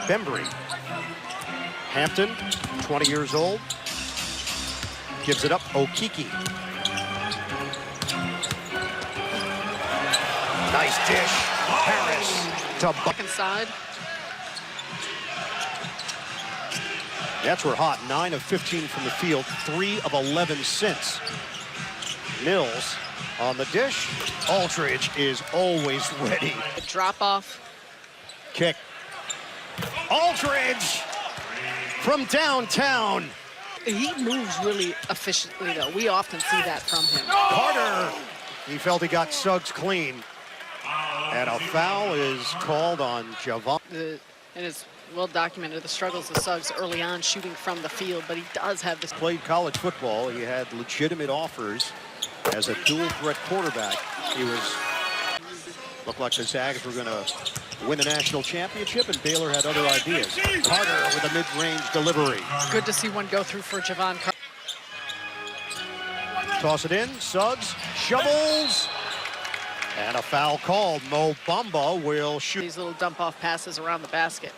Bembry. Hampton, 20 years old. Gives it up, Okiki. Nice dish, Harris to Second side. Nets were hot, 9 of 15 from the field, 3 of 11 since. Mills on the dish. Aldridge is always ready. The drop off. Kick. Aldridge from downtown. He moves really efficiently, though. We often see that from him. Carter, he felt he got Suggs clean. And a foul is called on Javon. And it's well documented the struggles of Suggs early on shooting from the field, but he does have this. Played college football. He had legitimate offers as a dual threat quarterback. He looked like the Zags were going to win the national championship, and Baylor had other ideas. Carter with a mid-range delivery. Good to see one go through for Javon Carter. Toss it in, Suggs shovels, and a foul called. Mo Bamba will shoot. These little dump-off passes around the basket.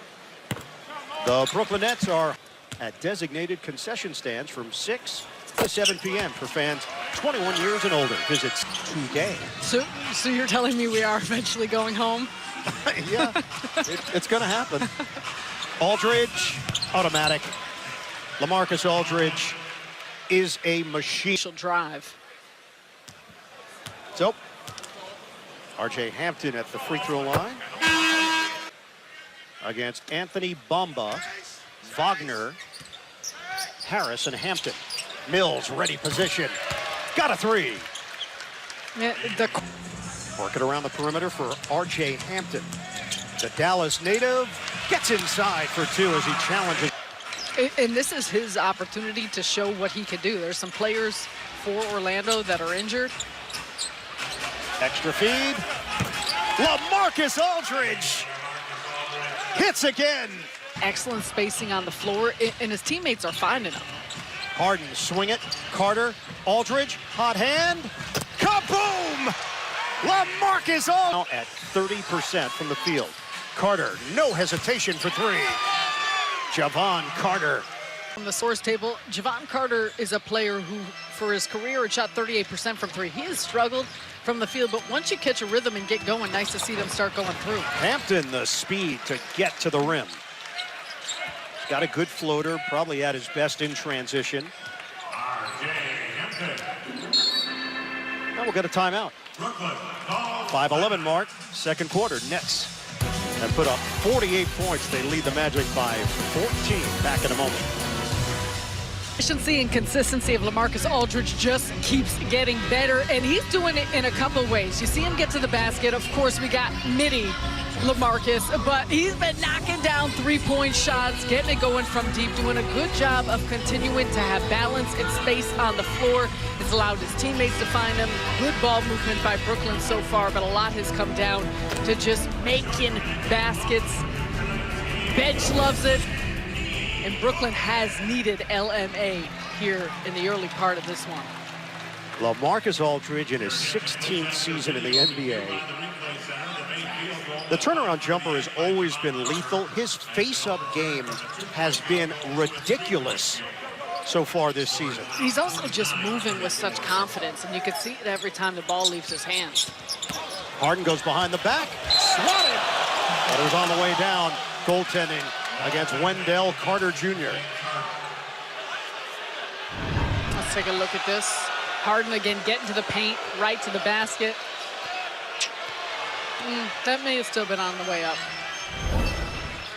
The Brooklyn Nets are at designated concession stands from 6 to 7 p.m. for fans 21 years and older. Visits today. So you're telling me we are eventually going home? Yeah, it's going to happen. Aldridge, automatic. LaMarcus Aldridge is a machine. She'll drive. So, R.J. Hampton at the free throw line against Anthony Bamba, Wagner, Harris, and Hampton. Mills, ready position. Got a three. Yeah, Working around the perimeter for R.J. Hampton. The Dallas native gets inside for two as he challenges. And this is his opportunity to show what he can do. There's some players for Orlando that are injured. Extra feed. LaMarcus Aldridge hits again. Excellent spacing on the floor, and his teammates are finding him. Harden swing it. Carter, Aldridge, hot hand. Kaboom! LaMarcus Aldridge at 30% from the field. Carter, no hesitation for three. Javon Carter. From the source table, Javon Carter is a player who, for his career, had shot 38% from three. He has struggled from the field, but once you catch a rhythm and get going, nice to see them start going through. Hampton, the speed to get to the rim. Got a good floater, probably at his best in transition. Now we'll get a timeout. 5:11 mark, second quarter. Nets have put up 48 points. They lead the Magic by 14. Back in a moment. Efficiency and consistency of LaMarcus Aldridge just keeps getting better, and he's doing it in a couple ways. You see him get to the basket. Of course, we got midi LaMarcus, but he's been knocking down three-point shots, getting it going from deep, doing a good job of continuing to have balance and space on the floor. It's allowed his teammates to find him. Good ball movement by Brooklyn so far, but a lot has come down to just making baskets. Bench loves it. And Brooklyn has needed LMA here in the early part of this one. LaMarcus Aldridge in his 16th season in the NBA. The turnaround jumper has always been lethal. His face-up game has been ridiculous so far this season. He's also just moving with such confidence, and you can see it every time the ball leaves his hands. Harden goes behind the back, swatted. But it was on the way down. Goaltending against Wendell Carter Jr. Let's take a look at this. Harden again getting to the paint, right to the basket. That may have still been on the way up.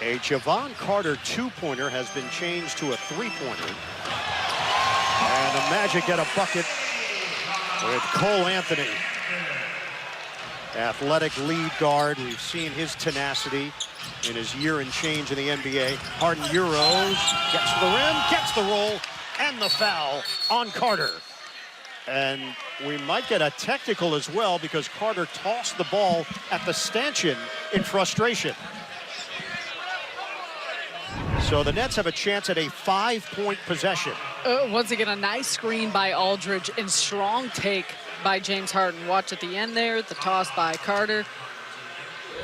A Javon Carter two-pointer has been changed to a three-pointer. And the Magic get a bucket with Cole Anthony. Athletic lead guard. We've seen his tenacity in his year and change in the NBA. Harden Euros, gets to the rim, gets the roll, and the foul on Carter. And we might get a technical as well because Carter tossed the ball at the stanchion in frustration. So the Nets have a chance at a 5-point possession. Once again, a nice screen by Aldridge and strong take by James Harden. Watch at the end there, the toss by Carter.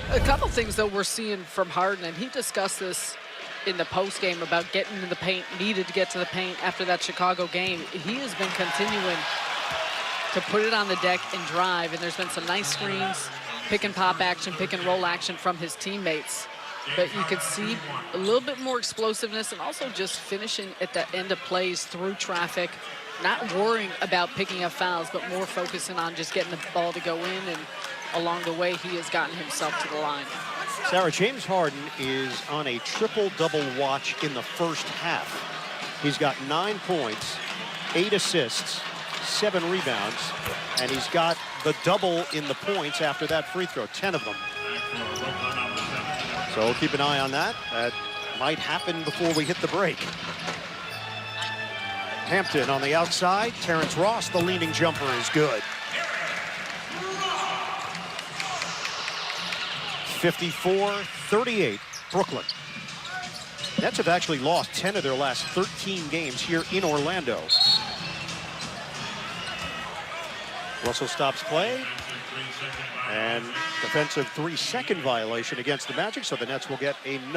A couple things, though, we're seeing from Harden, and he discussed this in the post game about getting in the paint, needed to get to the paint after that Chicago game. He has been continuing to put it on the deck and drive, and there's been some nice screens, pick and pop action, pick and roll action from his teammates. But you could see a little bit more explosiveness and also just finishing at the end of plays through traffic, not worrying about picking up fouls, but more focusing on just getting the ball to go in, and along the way, he has gotten himself to the line. Sarah, James Harden is on a triple-double watch in the first half. He's got 9 points, 8 assists, 7 rebounds, and he's got the double in the points after that free throw, 10 of them. So we'll keep an eye on that. That might happen before we hit the break. Hampton on the outside. Terrence Ross, the leaning jumper, is good. 54-38, Brooklyn. Nets have actually lost 10 of their last 13 games here in Orlando. Russell stops play. And defensive 3-second violation against the Magic, so the Nets will get another.